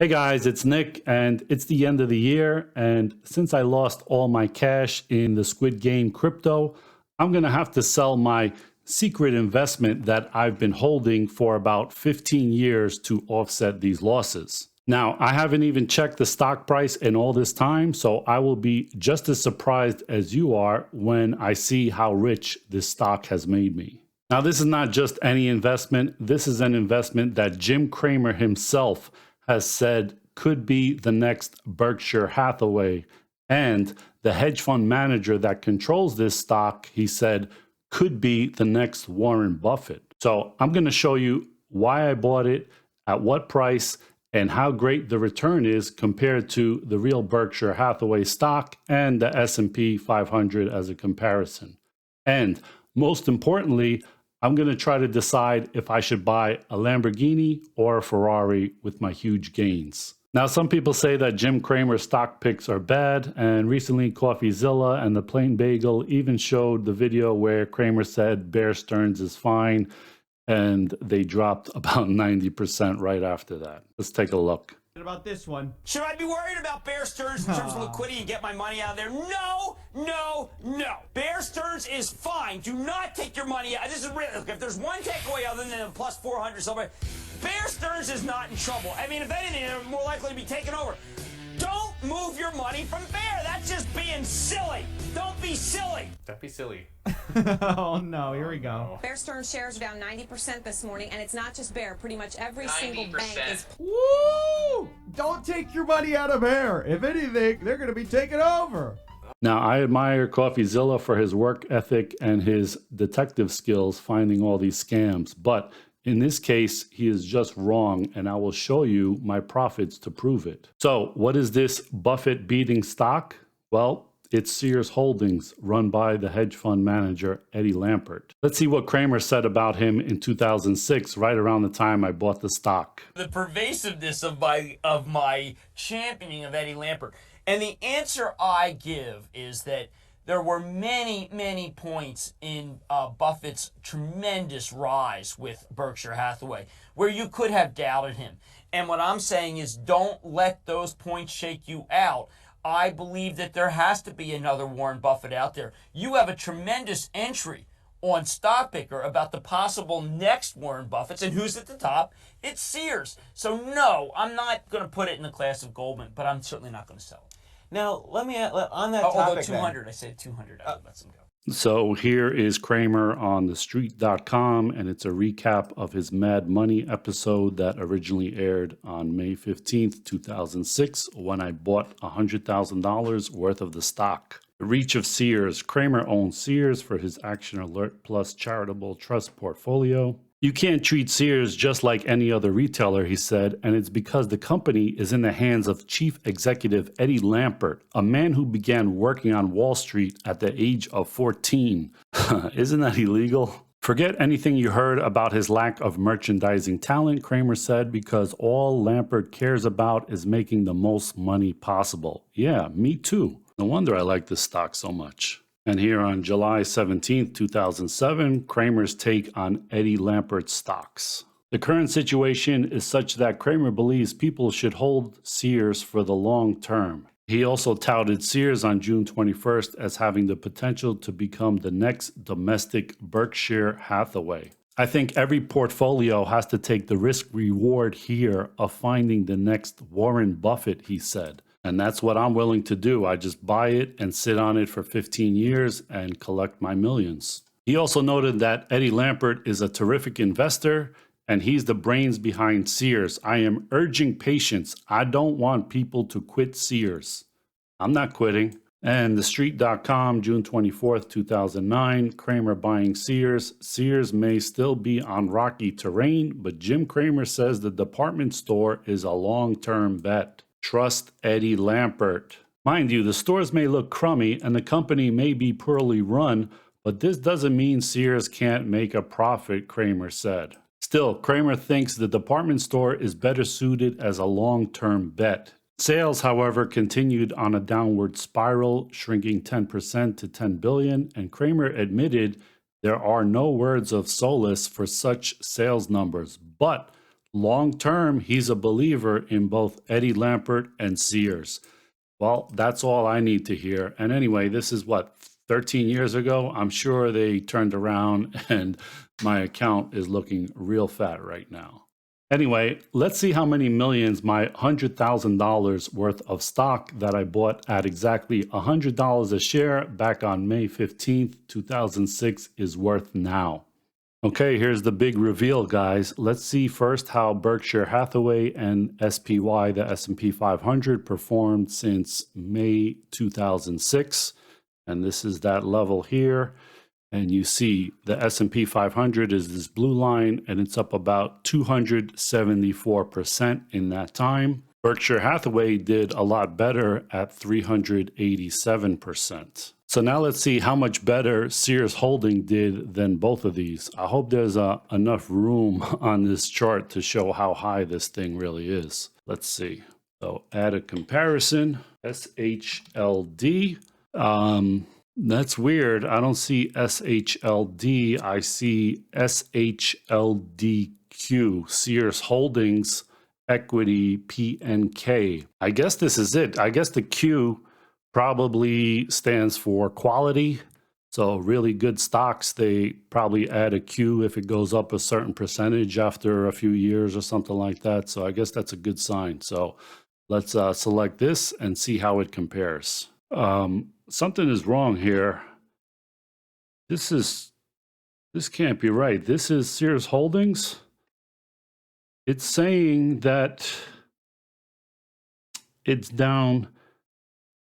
Hey guys, it's Nick, and it's the end of the year. And since I lost all my cash in the Squid Game crypto, I'm going to have to sell my secret investment that I've been holding for about 15 years to offset these losses. Now, I haven't even checked the stock price in all this time, so I will be just as surprised as you are when I see how rich this stock has made me. Now, this is not just any investment. This is an investment that Jim Cramer himself has said could be the next Berkshire Hathaway. And the hedge fund manager that controls this stock, he said, could be the next Warren Buffett. So I'm going to show you why I bought it, at what price, and how great the return is compared to the real Berkshire Hathaway stock and the S&P 500 as a comparison. And most importantly, I'm going to try to decide if I should buy a Lamborghini or a Ferrari with my huge gains. Now, some people say that Jim Cramer's stock picks are bad, and recently Coffeezilla and the Plain Bagel even showed the video where Kramer said Bear Stearns is fine, and they dropped about 90% right after that. Let's take a look. About this one. Should I be worried about Bear Stearns in terms of liquidity and get my money out of there? No, no, no. Bear Stearns is fine. Do not take your money out. This is real. If there's one takeaway other than a plus 400 somewhere, Bear Stearns is not in trouble. I mean, if anything, they're more likely to be taken over. Don't move your money from Bear. That's just being silly. Don't be silly. Don't be silly. Oh no, here we go. Bear Stearns shares are down 90% this morning, and it's not just Bear. Pretty much every single bank is. Woo! Don't take your money out of Bear. If anything, they're going to be taken over. Now, I admire Coffeezilla for his work ethic and his detective skills finding all these scams, but in this case, he is just wrong, and I will show you my profits to prove it. So, what is this Buffett beating stock? Well, it's Sears Holdings, run by the hedge fund manager Eddie Lampert. Let's see what Kramer said about him in 2006, right around the time I bought the stock. The pervasiveness of my championing of Eddie Lampert. And the answer I give is that there were many points in Buffett's tremendous rise with Berkshire Hathaway where you could have doubted him. And what I'm saying is don't let those points shake you out. I believe that there has to be another Warren Buffett out there. You have a tremendous entry on StockPicker about the possible next Warren Buffetts, and who's at the top? It's Sears. So no, I'm not going to put it in the class of Goldman, but I'm certainly not going to sell it. Now, let me, on that Although topic 200, I said 200, I would let them go. So here is Kramer on thestreet.com, and it's a recap of his Mad Money episode that originally aired on May 15th, 2006, when I bought $100,000 worth of the stock. The reach of Sears. Kramer owns Sears for his Action Alert Plus charitable trust portfolio. You can't treat Sears just like any other retailer, he said, and it's because the company is in the hands of Chief Executive Eddie Lampert, a man who began working on Wall Street at the age of 14. Isn't that illegal? Forget anything you heard about his lack of merchandising talent, Kramer said, because all Lampert cares about is making the most money possible. Yeah, me too. No wonder I like this stock so much. And here on July 17th, 2007, Kramer's take on Eddie Lampert's stocks. The current situation is such that Kramer believes people should hold Sears for the long term. He also touted Sears on June 21st as having the potential to become the next domestic Berkshire Hathaway. I think every portfolio has to take the risk-reward here of finding the next Warren Buffett, he said. And that's what I'm willing to do. I just buy it and sit on it for 15 years and collect my millions. He also noted that Eddie Lampert is a terrific investor and he's the brains behind Sears. I am urging patience. I don't want people to quit Sears. I'm not quitting. And thestreet.com, June 24th, 2009, Kramer buying Sears. Sears may still be on rocky terrain, but Jim Cramer says the department store is a long-term bet. Trust Eddie Lampert. Mind you, the stores may look crummy and the company may be poorly run, but this doesn't mean Sears can't make a profit, Kramer said. Still, Kramer thinks the department store is better suited as a long-term bet. Sales, however, continued on a downward spiral, shrinking 10% to $10 billion, and Kramer admitted there are no words of solace for such sales numbers, but Long term, he's a believer in both Eddie Lampert and Sears. Well, that's all I need to hear. And anyway, this is what, 13 years ago? I'm sure they turned around and my account is looking real fat right now. Anyway, let's see how many millions my $100,000 worth of stock that I bought at exactly $100 a share back on May 15th, 2006 is worth now. Okay, here's the big reveal, guys. Let's see first how Berkshire Hathaway and SPY, the S&P 500, performed since May 2006. And this is that level here. And you see the S&P 500 is this blue line, and it's up about 274% in that time. Berkshire Hathaway did a lot better at 387%. So now let's see how much better Sears Holdings did than both of these. I hope there's enough room on this chart to show how high this thing really is. Let's see. So add a comparison, SHLD. That's weird. I don't see SHLD. I see SHLDQ, Sears Holdings Equity PNK. I guess this is it. I guess the Q probably stands for quality. So really good stocks, they probably add a Q if it goes up a certain percentage after a few years or something like that. So I guess that's a good sign. So let's select this and see how it compares. Something is wrong here. This can't be right. This is Sears Holdings. It's saying that it's down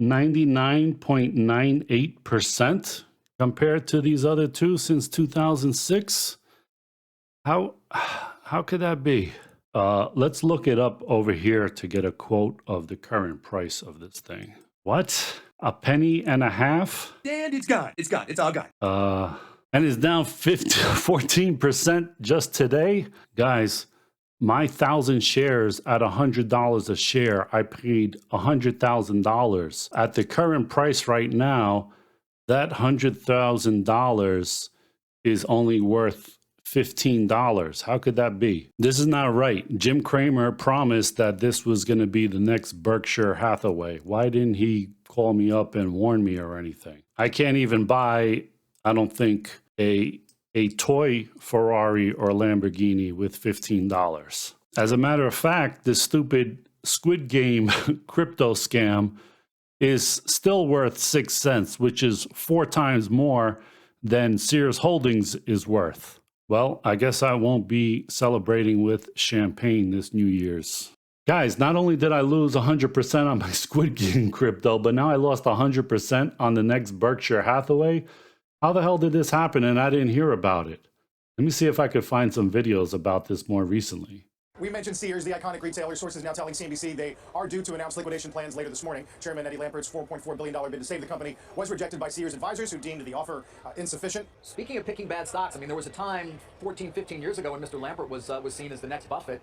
99.98% compared to these other two since 2006. How could that be? Let's look it up over here to get a quote of the current price of this thing. What? A penny and a half? And it's gone. It's gone. It's all gone. And it's down 14% just today. Guys, my 1,000 shares at $100 a share, I paid $100,000. At the current price right now, that $100,000 is only worth $15. How could that be? This is not right. Jim Cramer promised that this was going to be the next Berkshire Hathaway. Why didn't he call me up and warn me or anything? I can't even buy, I don't think, a toy Ferrari or Lamborghini with $15. As a matter of fact, this stupid Squid Game crypto scam is still worth 6 cents, which is 4 times more than Sears Holdings is worth. Well, I guess I won't be celebrating with champagne this New Year's. Guys, not only did I lose 100% on my Squid Game crypto, but now I lost 100% on the next Berkshire Hathaway. How the hell did this happen and I didn't hear about it? Let me see if I could find some videos about this more recently. We mentioned Sears, the iconic retailer. Sources now telling CNBC they are due to announce liquidation plans later this morning. Chairman Eddie Lampert's $4.4 billion bid to save the company was rejected by Sears advisors who deemed the offer insufficient. Speaking of picking bad stocks, I mean, there was a time 14, 15 years ago when Mr. Lampert was seen as the next Buffett.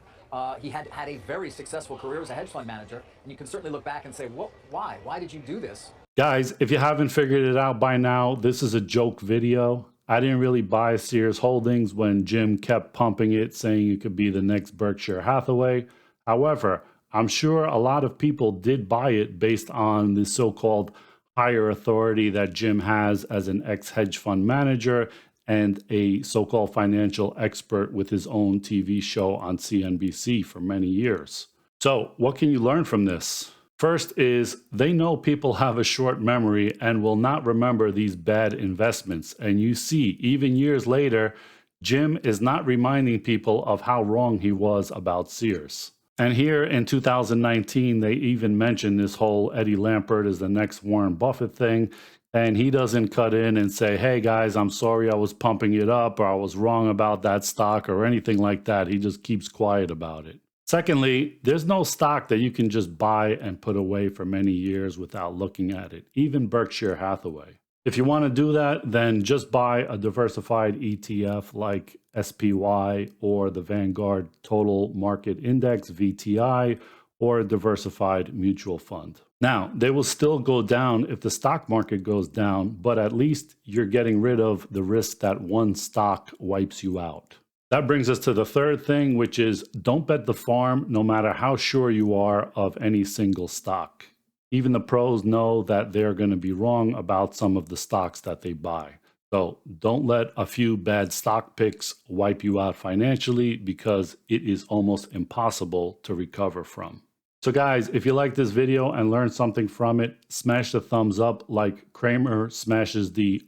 He had a very successful career as a hedge fund manager, and you can certainly look back and say, well, why? Why did you do this? Guys, if you haven't figured it out by now, this is a joke video. I didn't really buy Sears Holdings when Jim kept pumping it, saying it could be the next Berkshire Hathaway. However, I'm sure a lot of people did buy it based on the so-called higher authority that Jim has as an ex-hedge fund manager and a so-called financial expert with his own TV show on CNBC for many years. So what can you learn from this? First is they know people have a short memory and will not remember these bad investments. And you see, even years later, Jim is not reminding people of how wrong he was about Sears. And here in 2019, they even mentioned this whole Eddie Lampert is the next Warren Buffett thing. And he doesn't cut in and say, hey guys, I'm sorry I was pumping it up or I was wrong about that stock or anything like that. He just keeps quiet about it. Secondly, there's no stock that you can just buy and put away for many years without looking at it, even Berkshire Hathaway. If you want to do that, then just buy a diversified ETF like SPY or the Vanguard Total Market Index, VTI, or a diversified mutual fund. Now, they will still go down if the stock market goes down, but at least you're getting rid of the risk that one stock wipes you out. That brings us to the third thing, which is don't bet the farm no matter how sure you are of any single stock. Even the pros know that they're going to be wrong about some of the stocks that they buy. So don't let a few bad stock picks wipe you out financially, because it is almost impossible to recover from. So guys, if you like this video and learned something from it, smash the thumbs up like Kramer smashes the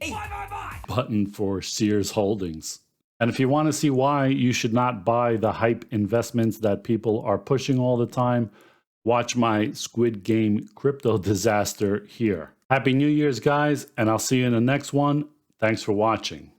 button for Sears Holdings. And if you want to see why you should not buy the hype investments that people are pushing all the time, watch my Squid Game crypto disaster here. Happy New Year's, guys, and I'll see you in the next one. Thanks for watching.